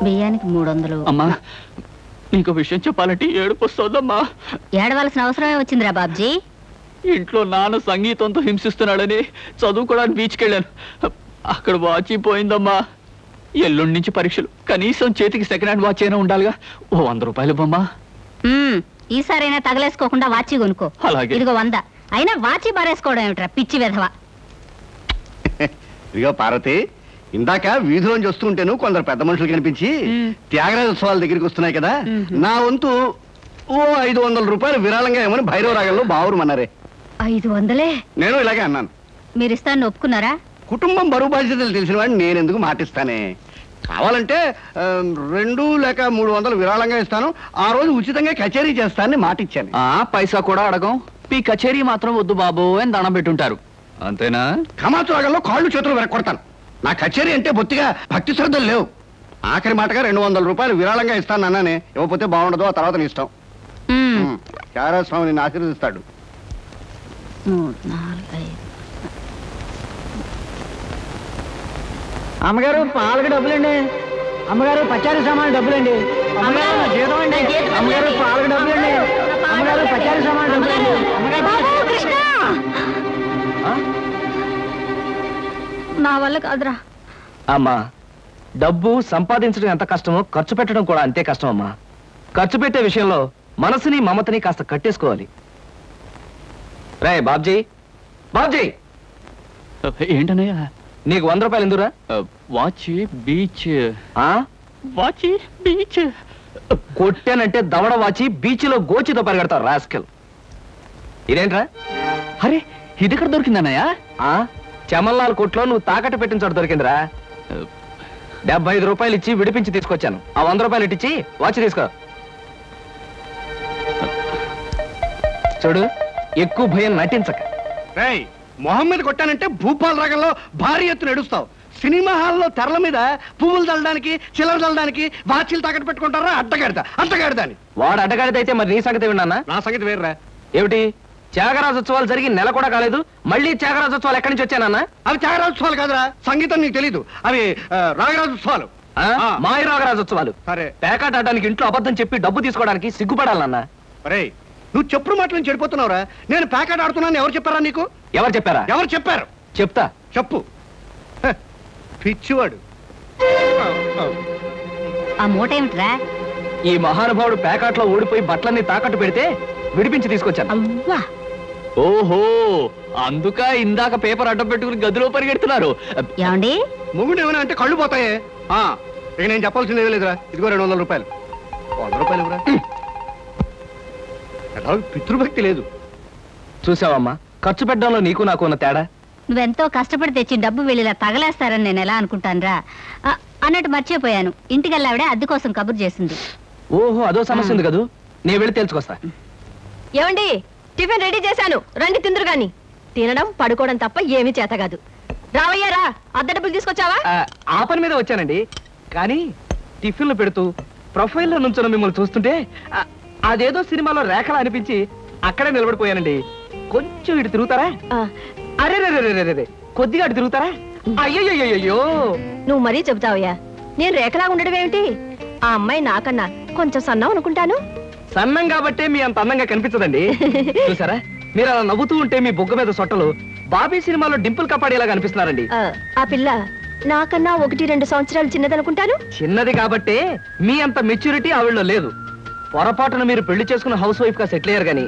బియ్యానికి 300. అమ్మా నీకు విషయం చెప్పాలంటే ఏడుపు వస్తుందమ్మా. ఏడవలసిన అవసరమే వచ్చిందిరా బాబ్జీ. ఇంట్లో నాన్న సంగీతంతో హింసిస్తున్నాడని చదువుకోవడానికి బీచ్కి వెళ్ళాను. అక్కడ వాచ్ పోయిందమ్మా. ఎల్లుండి నుంచి పరీక్షలు. కనీసం చేతికి సెకండ్ హ్యాండ్ వాచ్ అయినా ఉండాలిగా. ఓ 100 రూపాయలు బొమ్మా. ఈసారైనా తగలేసుకోకుండా వాచి కొనుక్కో. అలాగే. ఇదిగో 100. అయినా వాచి బారేసుకోవడం ఏమిట్రా పిచ్చి వెధవ. ఇదిగో పార్వతి, ఇందాక వీధిలోంచి వస్తుంటేను కొందరు పెద్ద మనుషులు కనిపించి త్యాగరాజోత్సవాల దగ్గరికి వస్తున్నాయి కదా, నా వంతు ఓ 500 రూపాయలు విరాళంగా ఏమని భైరవ రాగంలో బావురమన్నారే. 500? నేను ఇలాగే అన్నాను. మీరిస్తాను ఒప్పుకున్నారా? కుటుంబం బరువు బాధ్యతలు తెలిసిన వాడిని నేనెందుకు మాటిస్తానే. కావాలంటే 2 లేక 300 విరాళంగా ఇస్తాను. ఆ రోజు ఉచితంగా కచేరీ చేస్తానని మాటిచ్చాను. పైసా కూడా అడగం. మీ కచేరీ మాత్రం వద్దు బాబు అని దండం పెట్టుంటారు. అంతేనా? కమాతు రాగంలో కాళ్ళు చేతులు వెరక్కొడతాను. నా కచేరీ అంటే బొత్తిగా భక్తి శ్రద్ధలు లేవు. ఆఖరి మాటగా 200 రూపాయలు విరాళంగా ఇస్తాను అన్నానే. ఇవ్వకపోతే బాగుండదు, ఆ తర్వాత నీ ఇష్టం. త్యాగరాజ స్వామి నిన్ను ఆశీర్వదిస్తాడు. 3, 4, 5. అమ్మగారు పాలకు డబ్బులండి. అమ్మగారు పచారీ సామాన్ డబ్బులండి. అమ్మగారు నా జీతం అండి. అమ్మగారు పాలకు డబ్బులండి. అమ్మగారు పచారీ సామాన్ డబ్బులండి. నా వల్ల కాదురా. అమ్మా, డబ్బు సంపాదించడం ఎంత కష్టమో ఖర్చు పెట్టడం కూడా అంతే కష్టం అమ్మా. ఖర్చు పెట్టే విషయంలో మనసుని మమతని కాస్త కట్టేసుకోవాలి. రే బాబ్జీ, బాబ్జీ, ఏంటనయ్యా? నీకు 100 రూపాయలు ఎందురా? Watch beach. వాచ్ బీచ్ కొట్టానంటే దవడ వాచి బీచ్లో గోచితో పరిగెడతావు రాస్కెల్. ఇదేంట్రా? అరే ఇది ఎక్కడ దొరికిందన్నయ్యా? చమల్లాల్ కొట్లో నువ్వు తాకట్టు పెట్టిన చోట దొరికిందిరా. 75 రూపాయలు ఇచ్చి విడిపించి తీసుకొచ్చాను. ఆ 100 రూపాయలు ఇట్టించి వాచ్ తీసుకో. చూడు, ఎక్కువ భయం నటించక. రేయ్, మొహమ్మద్ కొట్టానంటే భూపాల్ రాగంలో భారీ ఎత్తున ఎడుస్తావు. సినిమా హాల్లో తెరల మీద పువ్వులు చల్లడానికి, చిల్లర చల్లడానికి వాచీలు తాకట్టు పెట్టుకుంటారా? అడ్డగాడిదా అని. వాడు అడ్డగాడిదైతే మరి నీ సంగతి విన్నానా? నా సంగతి వేర్రా. ఏమిటి, త్యాగరాజోత్సవాలు జరిగి నెల కూడా కాలేదు, మళ్ళీ త్యాగరాజోత్సవాలు ఎక్కడి నుంచి వచ్చానన్నా? అవి త్యాగరాజోత్సవాలు కాదురా, సంగీతం నీకు తెలీదు. అవి రాగరాజోత్సవాలు. మాయ రాగరాజోత్సవాలు. సరే, పేకాట ఆడడానికి ఇంట్లో అబద్ధం చెప్పి డబ్బు తీసుకోవడానికి సిగ్గుపడాలన్నా? అరే నువ్వు చెప్పుడు మాటలను చెడిపోతున్నావురా. నేను పేకాట ఆడుతున్నాను ఎవరు చెప్పారా నీకు? ఎవరు చెప్పారా? ఎవరు చెప్పారు? చెప్తా, చెప్పు. పిచ్చివాడు. ఆ మూట ఏమిట్రా? ఈ మహానుభావుడు పేకాట్లో ఓడిపోయి బట్టలన్నీ తాకట్టు పెడితే విడిపించి తీసుకొచ్చాను. అవ్వా, ఓహో, అందుక ఇందాక పేపర్ అడ్డం పెట్టుకుని గదిలో పరిగెడుతున్నారు. ఏమండి? మొగుడు ఏమైనా అంటే కళ్ళు పోతాయే. ఇక నేను చెప్పాల్సింది ఏమీ లేదురా. ఇదిగో 200 రూపాయలు. 100 రూపాయలు ఇవ్వరా. పితృభక్తి లేదు. చూసావమ్మా, ఖర్చు పెట్టడంలో నీకు నాకు ఉన్న తేడా. నువ్వెంతో కష్టపడి తెచ్చి డబ్బు వెళ్ళిలా తగలేస్తారని నేను ఎలా అనుకుంటానురా. అన్నట్టు మర్చిపోయాను, ఇంటికెళ్ళావిడే అద్దె కోసం కబురు చేసింది. ఓహో, అదో సమస్య ఉంది కదూ. నేను వెళ్ళి తెలుసుకొస్తా. ఏమండి, టిఫిన్ రెడీ చేశాను, రండి తిందురు గాని. తినడం పడుకోవడం తప్ప ఏమీ చేత కాదు. రావయ్యారా, అద్దె డబ్బులు తీసుకొచ్చావా? ఆ పని మీద వచ్చానండి. కానీ టిఫిన్లు పెడుతూ ప్రొఫైల్లో నుంచున్న మిమ్మల్ని చూస్తుంటే అదేదో సినిమాలో రేఖలు అనిపించి అక్కడే నిలబడిపోయానండి. కొంచెం ఇటు తిరుగుతారా? అరే రే, కొద్దిగా అటు తిరుగుతారా? అయ్యో, నువ్వు మరీ చెబుతావయ్యా. నేను రేఖలాగా ఉండడం ఏమిటి? ఆ అమ్మాయి నాకన్నా కొంచెం సన్నం అనుకుంటాను. సన్నం కాబట్టే మీ అంత అందంగా కనిపించదండి. చూసారా, మీరు అలా నవ్వుతూ ఉంటే మీ బొగ్గ మీద సొట్టలు బాబీ సినిమాలో డింపుల్ కపాడేలాగా అనిపిస్తున్నారండి. ఆ పిల్ల నాకన్నా 1-2 సంవత్సరాలు చిన్నదనుకుంటాను. చిన్నది కాబట్టే మీ అంత మెచ్యూరిటీ ఆవిడలో లేదు. పొరపాటున మీరు పెళ్లి చేసుకున్న హౌస్ వైఫ్ గా సెటిల్ అయ్యారు గానీ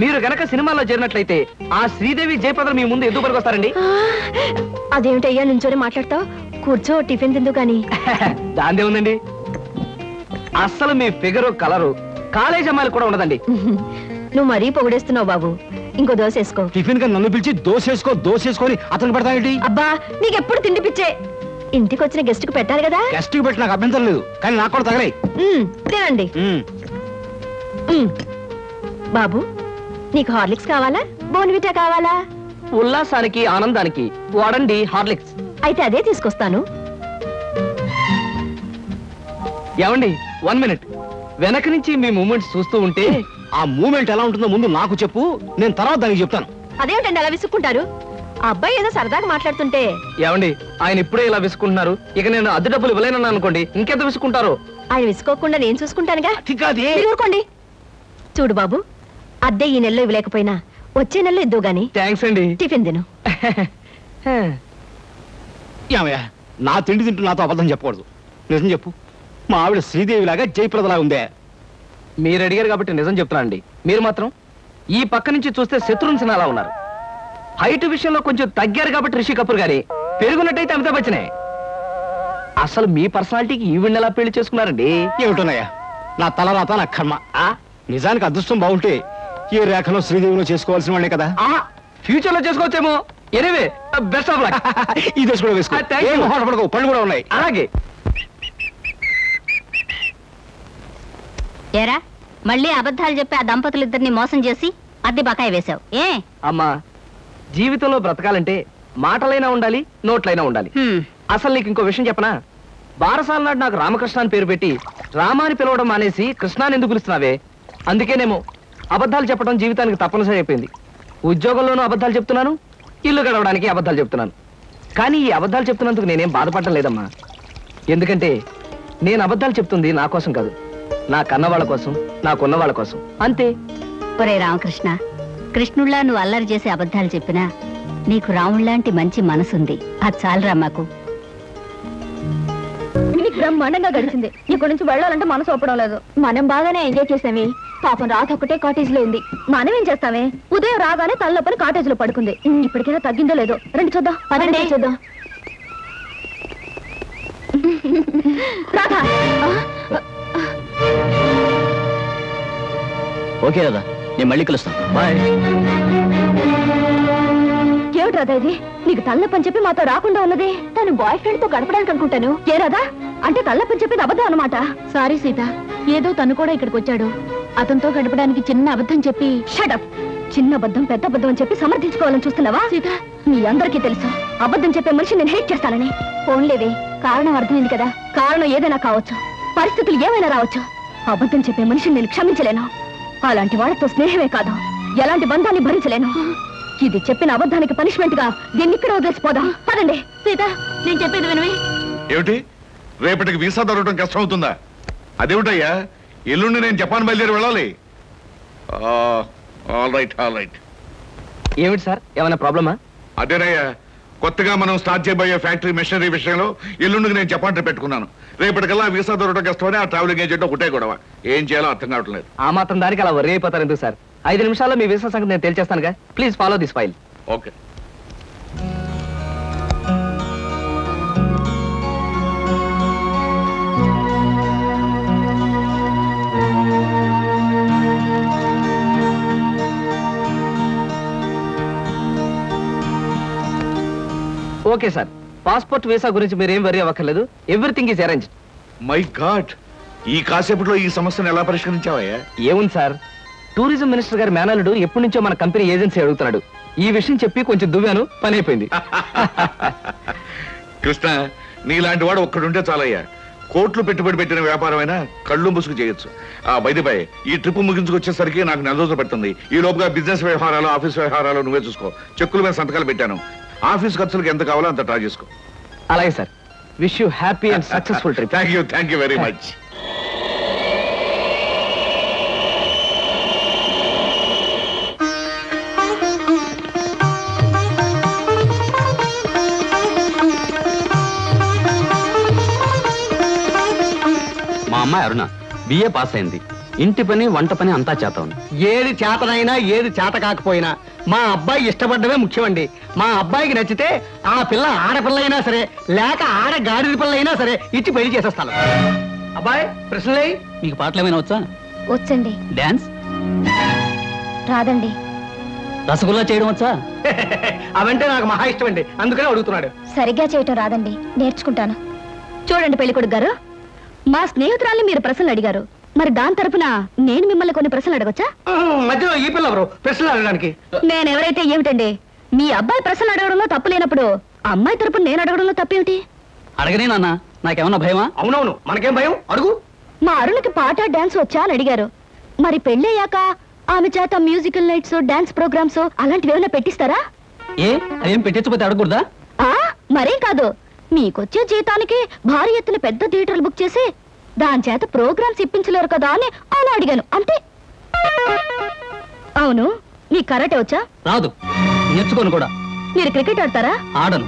మీరు గనక సినిమాలో చేరినట్లయితే ఆ శ్రీదేవి జయప్రద మీ ముందు ఎందుకు పనికొస్తారండి? అదేమిటయ్యా నుంచోని మాట్లాడతావు? కూర్చో, టిఫిన్ తిందు గాని. దాందే ఉందండి. అస్సలు మీ ఫిగరు కలరు కాలేజ్ అమ్మాయిలు కూడా ఉండదండి. నువ్వు మరీ పొగిడేస్తున్నావు బాబు. ఇంకో దోశ వేసుకో. టిఫిన్ గా నన్ను పిలిచి దోసేసుకొని అతను పెడతానండి. అబ్బా, నీకెప్పుడు తిండి పిచ్చే. ఇంటికి వచ్చిన గెస్ట్ కు పెట్టాలి కదా. గెస్ట్ కి పెట్టి నాకు అభ్యంతరం లేదు, కానీ నాకు కూడా తగలే. తినండి. బాబు, నీకు హార్లిక్స్ కావాలా, బోర్న్విటా కావాలా? ఉల్లాసానికి ఆనందానికి వాడండి హార్లిక్స్. అయితే అదే తీసుకొస్తాను. ఏమండి, 1 మినిట్. వెనక నుంచి మీ మూమెంట్స్ చూస్తూ ఉంటే ఆ మూమెంట్ ఎలా ఉంటుందో ముందు నాకు చెప్పు, నేను తర్వాత దానికి చెప్తాను. అదేమిటండి అలా విసుక్కుంటారు? అబ్బాయి ఏదో సరదాగా మాట్లాడుతుంటే ఏమండి ఆయన ఇప్పుడే ఇలా విసుకుంటున్నారు, ఇక నేను అద్దె డబ్బులు ఇవ్వలేనన్నా అనుకోండి ఇంకెంత విసుకుంటారు. ఆయన విసుకోకుండా నేను చూసుకుంటానుగా. కాదే మీరు ఊరుకోండి. చూడు బాబు, అద్దె ఈ నెలలో ఇవ్వలేకపోయినా వచ్చే నెలలో ఇద్దు గాని థ్యాంక్స్ అండి. టిఫిన్ తిను. ఏమయ్యా, నా తిండి తింటూ నాతో అబద్ధం చెప్పకూడదు. నిజం చెప్పు, మా ఆవిడ శ్రీదేవిలాగా జయప్రదలా ఉందే? మీరు అడిగారు కాబట్టి నిజం చెప్తున్నా అండి. మీరు మాత్రం ఈ పక్క నుంచి చూస్తే శత్రుఘ్న సిన్హా అలా ఉన్నారు. హైట్ విషయంలో కొంచెం తగ్గారు కాబట్టి రిషి కపూర్ గారి, పెరుగున్నట్టయితే అమితాబ్ బచ్చనే. అసలు మీ పర్సనాలిటీకి ఈవిడ్ని ఎలా పెళ్లి చేసుకున్నారండి? ఏమిటోనయ్యా, నా తలరాత నా కర్మ. నిజానికి అదృష్టం బాగుంటే ఏ రేఖలో శ్రీదేవిలో చేసుకోవాల్సిన వాళ్ళే కదా. ఫ్యూచర్ లో చేసుకోవచ్చేమో. Anyway best of luck. ఈ దశ కూడా వేసుకో. Thank you. ఏం మొహమాట పడకు, పళ్ళు కూడా ఉన్నాయి. అలాగే. ఏరా మళ్ళీ అబద్ధాలు చెప్పి ఆ దంపతులిద్దరిని మోసం చేసి అద్దె బకాయి వేశావు ఏ? అమ్మా, జీవితంలో బ్రతకాలంటే మాటలైనా ఉండాలి, నోట్లైనా ఉండాలి. అసలు నీకు ఇంకో విషయం చెప్పనా? బారసాల నాడు నాకు రామకృష్ణ అని పేరు పెట్టి రామాని పిలవడం మానేసి కృష్ణాని ఎందుకు పిలుస్తున్నావే? అందుకేనేమో అబద్ధాలు చెప్పడం జీవితానికి తప్పనిసరి అయిపోయింది. ఉద్యోగంలోనూ అబద్ధాలు చెప్తున్నాను, ఇల్లు గడవడానికి అబద్ధాలు చెప్తున్నాను. కానీ ఈ అబద్ధాలు చెప్తున్నందుకు నేనేం బాధపడటం లేదమ్మా. ఎందుకంటే నేను అబద్ధాలు చెప్తుంది నా కోసం కాదు, నా కన్నవాళ్ళ కోసం, నాకున్న వాళ్ళ కోసం, అంతే. ఒరే రామకృష్ణ, కృష్ణుళ్ళా నువ్వు అల్లరి చేసి అబద్ధాలు చెప్పినా నీకు రాముళ్లాంటి మంచి మనసుంది. అది చాలరా మాకు. బ్రహ్మాండంగా గడిచింది. ఇక్కడ నుంచి వెళ్ళాలంటే మనసు ఒప్పడం లేదు. మనం బాగానే ఎంజాయ్ చేసామే. పాపం రాత ఒకటే కాటేజ్ లో ఉంది. మనం ఏం చేస్తామే? ఉదయం రాగానే తల్లొప్పని కాటేజ్ లో పడుకుంది. ఇప్పటికైనా తగ్గిందో లేదో రండి చూద్దాం. పదండి చూద్దాం. రాధా, ఓకే రాదా, నేను మళ్ళీ కలుస్తాను. బాయ్. ఏమిటి రాధా ఇది? నీకు తల్లప్పని చెప్పి మాతో రాకుండా ఉన్నది తను బాయ్ ఫ్రెండ్ తో గడపడానికి అనుకుంటాను. ఏ రాధా, అంటే తల్లప్పని చెప్పేది అబద్ధం అన్నమాట? సారీ సీత, ఏదో తను కూడా ఇక్కడికి వచ్చాడు, అతనితో గడపడానికి చిన్న అబద్ధం చెప్పి. షటప్! చిన్న అబద్ధం పెద్ద అబద్ధం అని చెప్పి సమర్థించుకోవాలని చూస్తున్నావా? సీత, మీ అందరికీ తెలుసు అబద్ధం చెప్పే మనిషి నేను హేట్ చేస్తానని. ఫోన్లేవే, కారణం అర్థమైంది కదా. కారణం ఏదైనా కావచ్చు, పరిస్థితులు ఏమైనా రావచ్చు. అబద్ధం చెప్పే మనిషిని నేను క్షమించలేను. అలాంటి వాళ్ళతో స్నేహమే కాదు, ఎలాంటి బంధాన్ని భరించలేను. ఇది చెప్పిన అబద్ధానికి పనిష్మెంట్ గా దీన్ని ఇక్కడ వదిలేసిపోదాం. పదండి. సీత, నేను చెప్పేది వినవి. ఏమిటి, రేపటికి వీసా దొరకడం కష్టం అవుతుందా? అదేమిటయ్యా, ఎల్లుండి నేను జపాన్ బయలుదేరి వెళ్ళాలి. All right. ఏమిటి సార్, ఏమైనా ప్రాబ్లమా? అదేనయ్యా, కొత్తగా మనం స్టార్ట్ చేయబోయే ఫ్యాక్టరీ మెషినరీ విషయంలో ఎల్లుండికి నేను జపాన్ ట్రిప్ పెట్టుకున్నాను. రేపటికల్లా వీసా దొరకడం కష్టమని ఆ ట్రావెలింగ్ ఏజెంట్ ఒకటే గొడవ. ఏం చేయాలో అర్థం కావట్లేదు. ఆ మాత్రం దానికి అలా వర్రీ అయిపోతారు ఎందుకు సార్? 5 నిమిషాల్లో మీ వీసా సంగతి నేను తేల్చేస్తానుగా. Please follow this file. Okay. Okay sir, passport visa గురించి మీరేం వరీ అవ్వక్కర్లేదు. Everything is arranged. My god, ఈ కాసేపట్లో ఈ సమస్యను ఎలా పరిష్కరించావయ్యా? ఏముంది సార్, టూరిజం మినిస్టర్ గారి మేనల్లుడు ఎప్పటి నుంచో మన కంపెనీ ఏజెన్సీ అడుగుతున్నాడు. ఈ విషయం చెప్పి కొంచెం దువ్వాను, పని అయిపోయింది. కృష్ణ, నీలాంటి వాడు ఒక్కడుంటే చాలయ్యా. కోట్లు పెట్టుబడి పెట్టిన వ్యాపారమైనా కళ్ళు ముసుగు చేయొచ్చు. బై ఈ ట్రిప్ ముగించుకొచ్చేసరికి నాకు 4 రోజులు పడుతుంది. ఈ లోపుగా బిజినెస్ వ్యవహారాలు, ఆఫీస్ వ్యవహారాలు నువ్వే చూసుకో. చెక్కుల మీద సంతకాలు పెట్టాను. ఆఫీస్ ఖర్చులకు ఎంత కావాలో అంత డ్రా చేసుకో. అలాగే sir. Wish you happy and successful trip. Thank you very much. మా అమ్మాయి అరుణ బిఏ పాస్ అయింది. ఇంటి పని వంట పని అంతా చేత ఉంది. ఏది చేతనైనా ఏది చేత కాకపోయినా మా అబ్బాయి ఇష్టపడ్డమే ముఖ్యమండి. మా అబ్బాయికి నచ్చితే ఆ పిల్ల ఆడపిల్ల అయినా సరే, లేక ఆడ గాడిద పిల్ల అయినా సరే ఇచ్చి పెళ్లి చేసేస్తాను. అబ్బాయి ప్రశ్నలే. మీకు పాటలు ఏమైనా వచ్చా? వచ్చండి. డాన్స్ రాదండి. రసగుల్లా చేయడం వచ్చా? అవంటే నాకు మహా ఇష్టం అండి, అందుకనే అడుగుతున్నాడు. సరిగ్గా చేయటం రాదండి, నేర్చుకుంటాను. చూడండి పెళ్ళికొడుకు గారు, మా స్నేహితురాల్ని మీరు ప్రశ్నలు అడిగారు, మరి దాని తరపున నేను మిమ్మల్ని కొన్ని ప్రశ్నలు అడగొచ్చా? మధ్యలో ఈ పిల్ల ఎవరు ప్రశ్నలు అడగడానికి? నేనెవరైతే ఏమిటండి? మీ అబ్బాయి ప్రశ్నలు అడగడంలో తప్పు లేనప్పుడు అమ్మాయి తరపున నేను అడగడంలో తప్పేమిటి? అడగనే నాన్న, నాకేమన్నా భయమా? అవునవును, మనకేం భయం, అడుగు. మా అరుణకి పాట డాన్స్ వచ్చా అని అడిగారు. మరి పెళ్ళయ్యాక ఆమె చేత మ్యూజికల్ నైట్స్, డాన్స్ ప్రోగ్రామ్స్ అలాంటివి ఏమైనా పెట్టిస్తారా? ఏ అదేం పెట్టించకపోతే అడగకూడదా? మరేం కాదు, మీకొచ్చే జీతానికి భారీ ఎత్తున పెద్ద థియేటర్లు బుక్ చేసి దాని చేత ప్రోగ్రామ్స్ ఇప్పించలేరు కదా అని అలా అడిగాను అంతే. అవును, మీ కరాటే వచ్చా? రాదు, నేర్చుకోను కూడా. మీరు క్రికెట్ ఆడతారా? ఆడను,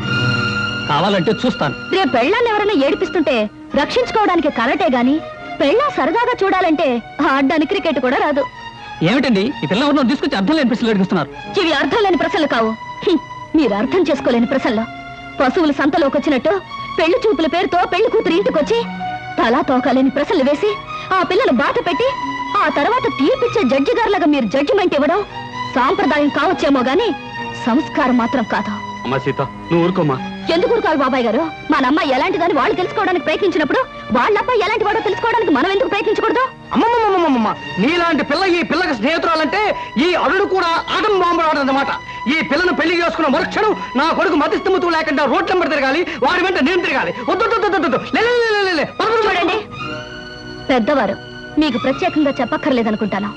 కావాలంటే చూస్తాను. రేపు పెళ్ళాన్ని ఎవరైనా ఏడిపిస్తుంటే రక్షించుకోవడానికి కరాటే గాని, పెళ్ళా సరదాగా చూడాలంటే ఆడడానికి క్రికెట్ కూడా రాదు. ఏమిటండి ఈ పిల్ల ఎవరినో తీసుకొచ్చి అర్థం లేని ప్రశ్నలు అడిగిస్తున్నారు? ఇవి అర్థం లేని ప్రశ్నలు కావు, మీరు అర్థం చేసుకోలేని ప్రశ్నలు. పశువులు సంతలోకి వచ్చినట్టు పెళ్లి చూపుల పేరుతో పెళ్లి కూతురు ఇంటికొచ్చి తలా తోకాలేని ప్రశ్నలు వేసి ఆ పిల్లలు బాట పెట్టి ఆ తర్వాత తీర్పిచ్చే జడ్జి గారులాగా మీరు జడ్జిమెంట్ ఇవ్వడం సాంప్రదాయం కావచ్చేమో గాని సంస్కారం మాత్రం కాదు. అమ్మా సీత, నువ్వు ఊరుకోమ్మా. ఎందుకు ఊరుకోవాలి బాబాయ్ గారు? మన అమ్మాయి ఎలాంటిదని వాళ్ళు తెలుసుకోవడానికి ప్రయత్నించినప్పుడు వాళ్ళ అబ్బాయి ఎలాంటి వాడో తెలుసుకోవడానికి మనం ఎందుకు ప్రయత్నించకూడదు? అమ్మమ్మమ్మమ్మమ్మ, నీలాంటి పిల్ల ఈ పిల్లకి స్నేహితురాలంటే ఈ అల్లుడు కూడా ఆటం బాంబురాడన్నమాట. ఈ పిల్లను పెళ్లి చేసుకున్న మరుక్షణం నా కొడుకు మతిస్థిమతు లేకుండా రోడ్ల వెంబడి తిరగాలి, వాడి వెంట నేను తిరగాలి. చూడండి, పెద్దవారు మీకు ప్రత్యేకంగా చెప్పక్కర్లేదనుకుంటాను.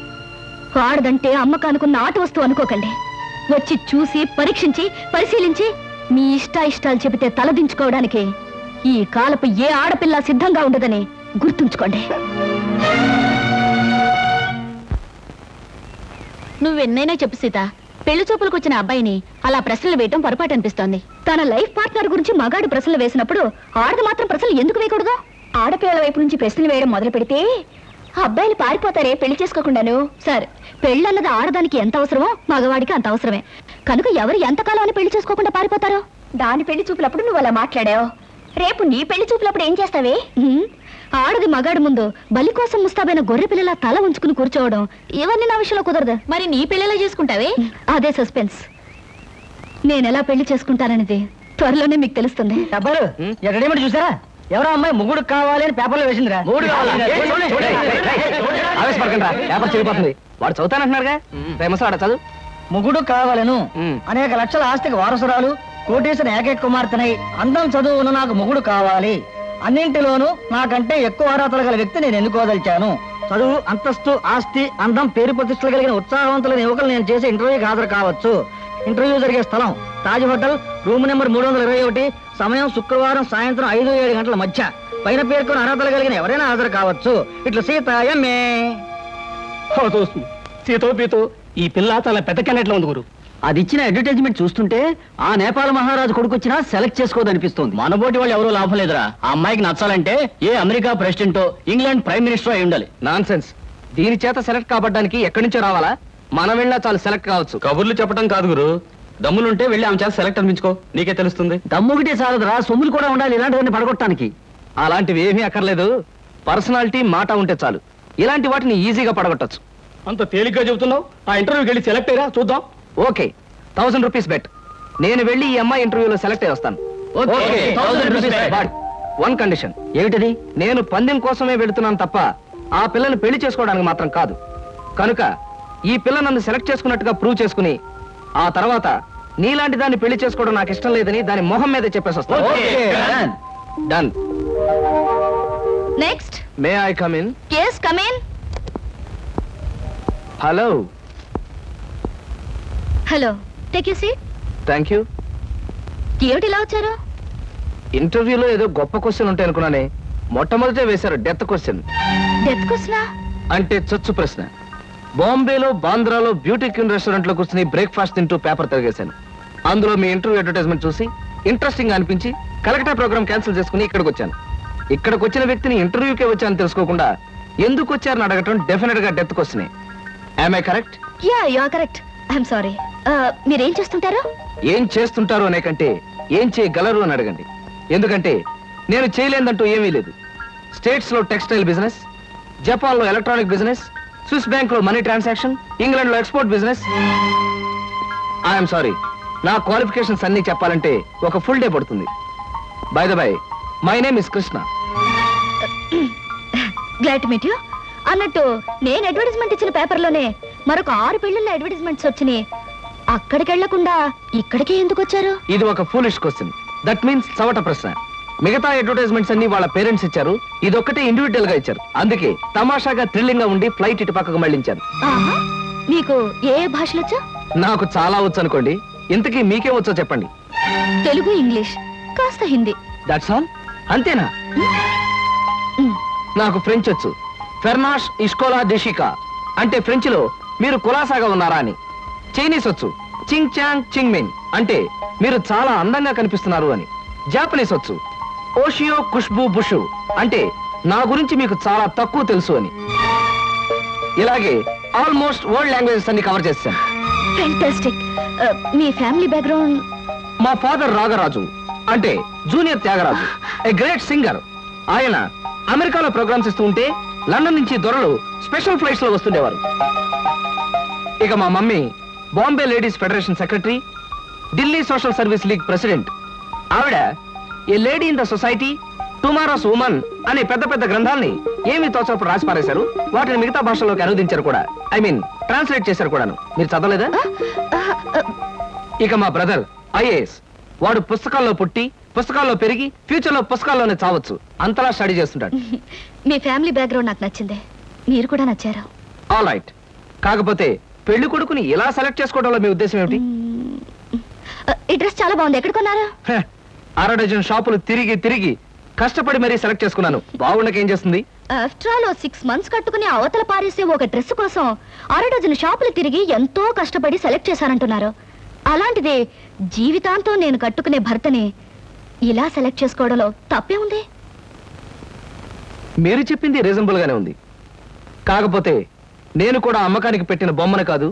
ఆడదంటే అమ్మకానుకున్న ఆట వస్తువు అనుకోకండి. వచ్చి చూసి పరీక్షించి పరిశీలించి మీ ఇష్టాలు చెబితే తలదించుకోవడానికి ఈ కాలపు ఏ ఆడపిల్ల సిద్ధంగా ఉండదని గుర్తుంచుకోండి. నువ్వెన్నైనా చెప్పు సీత, పెళ్లి చూపులకు వచ్చిన అబ్బాయిని అలా ప్రశ్నలు వేయటం పొరపాటు అనిపిస్తోంది. తన లైఫ్ పార్ట్నర్ గురించి మగాడు ప్రశ్నలు వేసినప్పుడు ఆడది మాత్రం ప్రశ్నలు ఎందుకు వేయకూడదు? ఆడపిల్లల వైపు నుంచి ప్రశ్నలు వేయడం మొదలు పెడితే అబ్బాయిలు పారిపోతారే పెళ్లి చేసుకోకుండాను. సరే, పెళ్ళన్నది ఆడదానికి ఎంత అవసరమో మగవాడికి అంత అవసరమే. కనుక ఎవరు ఎంతకాలం అని పెళ్లి చేసుకోకుండా పారిపోతారో? దాని పెళ్లి చూపులప్పుడు నువ్వు అలా మాట్లాడావు, రేపు నీ పెళ్లి చూపులప్పుడు ఏం చేస్తావే? ఆడది మగాడు ముందు బలి కోసం ముస్తాబైన గొర్రె పిల్లల తల ఉంచుకుని కూర్చోవడం ఇవన్నీ నా విషయంలో కుదరదు. మరి నీ పెళ్లిలా చేసుకుంటావే? అదే సస్పెన్స్. నేనెలా పెళ్లి చేసుకుంటాననేది త్వరలోనే మీకు తెలుస్తుంది. డబ్బరు ఎక్కడేమిటి చూసారా? ఎవరో అమ్మాయి ముగ్గుడు కావాలి అని పేపర్లో వేసిందిరా. ఆవేశపడకండి, పేపర్ చెడిపోతుంది. వాడు చదువుతానంటున్నారుగా, ముసలాడ చదువు. ముగ్గుడు కావాలను, అనేక లక్షల ఆస్తికి వారసురాలు, కోటేశ్వర ఏకైక కుమార్తెనై అందం చదువును నాకు ముగ్గుడు కావాలి. అన్నింటిలోనూ నాకంటే ఎక్కువ అర్హతలు గల వ్యక్తి నేను ఎన్నుకోదలిచాను. చదువు, అంతస్తు, ఆస్తి, అందం, పేరు ప్రతిష్టలు కలిగిన ఉత్సాహవంతులైన యువకులు నేను చేసే ఇంటర్వ్యూకి హాజరు కావచ్చు. ఇంటర్వ్యూ జరిగే స్థలం తాజ్ హోటల్, రూమ్ నెంబర్ 321, సమయం శుక్రవారం సాయంత్రం 5-7 గంటల మధ్య. పైన పేర్కొన్న అర్హతలు కలిగిన ఎవరైనా హాజరు కావచ్చు. ఇట్లా సీత ఎంఏ. సీతో పీతో ఈ పిల్ల చాలా పెద్ద కెనెట్లో ఉంది గురు. అది ఇచ్చిన అడ్వర్టైజ్మెంట్ చూస్తుంటే ఆ నేపాల్ మహారాజు కొడుకు వచ్చినా సెలెక్ట్ చేసుకోదనిపిస్తుంది. మనబోటి వాళ్ళు ఎవరో లాభం లేదురా. ఆ అమ్మాయికి నచ్చాలంటే ఏ అమెరికా ప్రెసిడెంటో ఇంగ్లాండ్ ప్రైమ్ మినిస్టర్ అయి ఉండాలి. Non sense. దీని చేత సెలెక్ట్ కాబడ్డానికి ఎక్కడి నుంచో రావాలా? మనం వెళ్ళినా చాలు సెలెక్ట్ కావచ్చు. కబుర్లు చెప్పడం కాదు గురు, దమ్ములుంటే వెళ్ళి ఆమె చేత సెలెక్ట్ అనిపించుకో, నీకే తెలుస్తుంది. దమ్ముగిటే చాలదురా, సొమ్ములు కూడా ఉండాలి ఇలాంటివన్నీ పడగొట్టడానికి. అలాంటివి ఏమీ అక్కర్లేదు, పర్సనాలిటీ మాట ఉంటే చాలు. ఇలాంటి వాటిని ఈజీగా పడగొట్టచ్చు. అంత తేలిగ్గా చెబుతున్నావు. ఆ ఇంటర్వ్యూకి వెళ్ళి సెలెక్ట్ అయ్యారా చూద్దాం. Okay, 1000 rupees bet. నేను వెళ్ళి ఈ అమ్మాయి ఇంటర్వ్యూలో సెలెక్ట్ అయ్యి వస్తాను. Okay, 1000 rupees bet. But one condition. ఏమిటది? నేను పందెం కోసమే వెళుతున్నాను తప్ప ఆ పిల్లని పెళ్లి చేసుకోవడానికి మాత్రం కాదు. కనుక ఈ పిల్ల నన్ను సెలెక్ట్ చేసుకున్నట్టుగా ప్రూవ్ చేసుకుని ఆ తర్వాత నీలాంటి దాన్ని పెళ్లి చేసుకోవడం నాకు ఇష్టం లేదని దాని మొహం మీద చెప్పేసి వస్తాను. Done. Next. May I come in? yes come in. Hello. Hello, take you seat. Thank you. ఏమిటి ఇలా వచ్చారు? ఇంటర్వ్యూలో ఏదో గొప్ప క్వశ్చన్ ఉంటాయి అనుకున్నానే, మొట్టమొదటే వేశారు డెత్ క్వశ్చన్. డెత్ క్వశ్చనా? అంటే చచ్చు ప్రశ్న. బాంబేలో బాంద్రాలో బ్యూటీ క్వీన్ రెస్టారెంట్ లో కూర్చుని బ్రేక్ఫాస్ట్ తింటూ పేపర్ తిరిగేశాను. అందులో మీ ఇంటర్వ్యూ అడ్వర్టైజ్మెంట్ చూసి ఇంట్రెస్టింగ్ అనిపించి కలెక్టర్ ప్రోగ్రామ్ క్యాన్సిల్ చేసుకుని ఇక్కడికి వచ్చాను. ఇక్కడికి వచ్చిన వ్యక్తిని ఇంటర్వ్యూకే వచ్చాను తెలుసుకోకుండా ఎందుకు వచ్చారని అడగటం డెఫినెట్ గా డెత్ క్వశ్చనే. Am I correct? Yeah, you are correct. I'm sorry. మీరేం చేస్తుంటారు? ఏం చేస్తుంటారు అనే కంటే ఏం చేయగలరు అని అడగండి. ఎందుకంటే నేను చేయలేదంటూ ఏమీ లేదు. స్టేట్స్ లో టెక్స్టైల్ బిజినెస్, జపాన్ లో ఎలక్ట్రానిక్ బిజినెస్, స్విస్ బ్యాంక్ లో మనీ ట్రాన్సాక్షన్, ఇంగ్లాండ్ లో ఎక్స్పోర్ట్ బిజినెస్. ఐఎమ్ సారీ, నా క్వాలిఫికేషన్స్ అన్ని చెప్పాలంటే ఒక ఫుల్ డే పడుతుంది. By the by, my name is Krishna. Glad to meet you. అన్నట్టు నేను అడ్వర్టైజ్మెంట్ ఇచ్చిన పేపర్లోనే మరొక 6 పెళ్లిళ్ళ అడ్వర్టైజ్మెంట్స్ వచ్చినాయి. అక్కడికి వెళ్లకుండా ఇక్కడికే ఎందుకు వచ్చారు? ఇది ఒక ఫూలిష్ క్వశ్చన్. దట్ మీన్స్ చవట ప్రశ్న. మిగతా అడ్వర్టైజ్మెంట్స్ అన్ని వాళ్ళ పేరెంట్స్ ఇచ్చారు, ఇదొక్కటే ఇండివిజువల్ గా ఇచ్చారు. అందుకే తమాషాగా థ్రిల్లింగ్ గా ఉండి ఫ్లైట్ ఇటు పక్కకు మళ్ళించారు. ఆహా, మీకు ఏ భాషలు వచ్చా? నాకు చాలా వచ్చు అనుకోండి. ఇంతకీ మీకే వచ్చో చెప్పండి. తెలుగు, ఇంగ్లీష్, కాస్త హిందీ. That's all? అంతేనా? నాకు ఫ్రెంచ్ వచ్చు. ఫెర్నాష్ ఇష్కోలా డెషికా అంటే ఫ్రెంచ్ లో మీరు కులాసాగా ఉన్నారా అని. చైనీస్ వచ్చు. చింగ్ చాంగ్ చింగ్ మిన్ అంటే మీరు చాలా అందంగా కనిపిస్తున్నారు అని. జాపనీస్ వచ్చు. ఓషియో ఖుష్బూ బుషు అంటే నా గురించి మీకు చాలా తక్కువ తెలుసు అని. ఇలాగే ఆల్మోస్ట్ వరల్డ్ లాంగ్వేజెస్ అన్ని కవర్ చేశాను. ఫెంటాస్టిక్. మీ ఫ్యామిలీ బ్యాక్గ్రౌండ్? మా ఫాదర్ రాగరాజు అంటే junior Tyagaraju, a great singer. ఆయన అమెరికాలో ప్రోగ్రామ్స్ ఇస్తూ ఉంటే లండన్ నుంచి దొరలు స్పెషల్ ఫ్లైట్స్ లో వస్తుండేవారు. ఇక మా mummy Bombay ladies federation secretary, Delhi social service league president. ఆవిడ a lady in the society, tomorrow's woman అనే పెద్ద పెద్ద గ్రంథాల్ని ఏమి తోచప్పుడు రాసి పారేశారు. వాటిని మిగతా భాషల్లోకి అనువదించారు కూడా. ఐ మీన్ ట్రాన్స్లేట్ చేశారు కూడాను. మీరు చదవలేదా? ఇక మా బ్రదర్ ఐఏఎస్. వాడు పుస్తకాల్లో పుట్టి పుస్తకాల్లో పెరిగి ఫ్యూచర్ లో పుస్తకాల్లోనే చావచ్చు. అంతలా స్టడీ చేస్తుంటాడు. మీ ఫ్యామిలీ బ్యాక్గ్రౌండ్ నాకు నచ్చింది. మీరు కూడా నచ్చారు. All right. కాకపోతే పెళ్లి కొడుకుని ఇలా సెలెక్ట్ చేసుకోవడంలో మీ ఉద్దేశం ఏమిటి? ఈ డ్రెస్ చాలా బాగుంది. ఎక్కడ కొన్నారు? 6 డజన్ షాపులు తిరిగి తిరిగి కష్టపడి మరీ సెలెక్ట్ చేసుకున్నాను. బాగుండకేం చేస్తుంది? ఆఫ్టర్ ఆల్ 6 months కట్టుకుని అవతల పారేసే ఒక డ్రెస్ కోసం 6 డజన్ షాపులు తిరిగి ఎంతో కష్టపడి సెలెక్ట్ చేశారంటున్నారు. అలాంటిది జీవితాంతం నేను కట్టుకునే భర్తని ఇలా సెలెక్ట్ చేసుకోవడంలో తప్పే ఉంది. మీరు చెప్పింది రీజనబుల్ గానే ఉంది. కాకపోతే నేను కూడా అమ్మకానికి పెట్టిన బొమ్మను కాదు,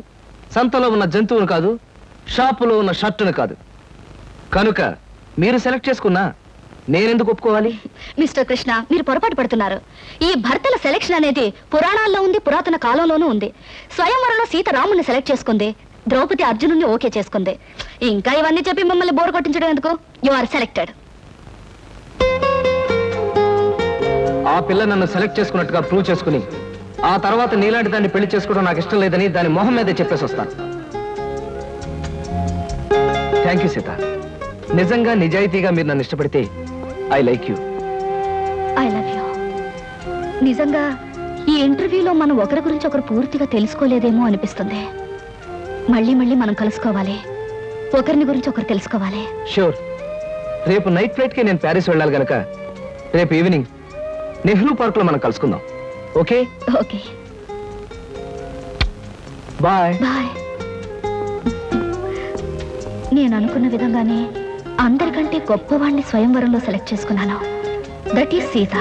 సంతలో ఉన్న జంతువును కాదు, షాపులో ఉన్న షర్టును కాదు. కనుక మీరు సెలెక్ట్ చేసుకున్నా నేనెందుకు ఒప్పుకోవాలి? మిస్టర్ కృష్ణ, మీరు పొరపాటు పడుతున్నారు. ఈ భర్తల సెలెక్షన్ అనేది పురాణాల్లో ఉంది, పురాతన కాలంలోనూ ఉంది. స్వయంవరంలో సీత రాముని సెలెక్ట్ చేసుకుంది, ద్రౌపది అర్జునుని ఓకే చేసుకుంది. ఇంకా ఇవన్నీ చెప్పి మిమ్మల్ని బోర్ కొట్టించడం ఎందుకు? You are selected. ఆ పిల్ల నన్ను సెలెక్ట్ చేసుకున్నట్టుగా ప్రూవ్ చేసుకుని ఆ తర్వాత నీలాంటి దాన్ని పెళ్లి చేసుకోవడం నాకు ఇష్టం లేదని దాని మొహం మీదే చెప్పేసి వస్తాను. Thank you Sita. నిజంగా నిజాయితీగా మీరు నన్ను ఇష్టపడితే I like you. I love you. నిజంగా ఈ ఇంటర్వ్యూలో మనం ఒకరి గురించి ఒకరు పూర్తిగా తెలుసుకోలేదేమో అనిపిస్తుంది. మళ్ళీ మళ్ళీ మనం కలుసుకోవాలి, ఒకరిని గురించి ఒకరు తెలుసుకోవాలి. షూర్. రేపు నైట్ ఫ్లైట్ కి నేను ప్యారిస్ వెళ్ళాలి గనక రేపు ఈవినింగ్ నెహ్రూ పార్క్ లో మనం కలుసుకుందాం. ఓకే? ఓకే. బాయ్. బాయ్. నేను అనుకున్న విధంగానే అందరికంటే గొప్పవాణ్ణి స్వయంవరంలో సెలెక్ట్ చేసుకున్నాను. That is Sita.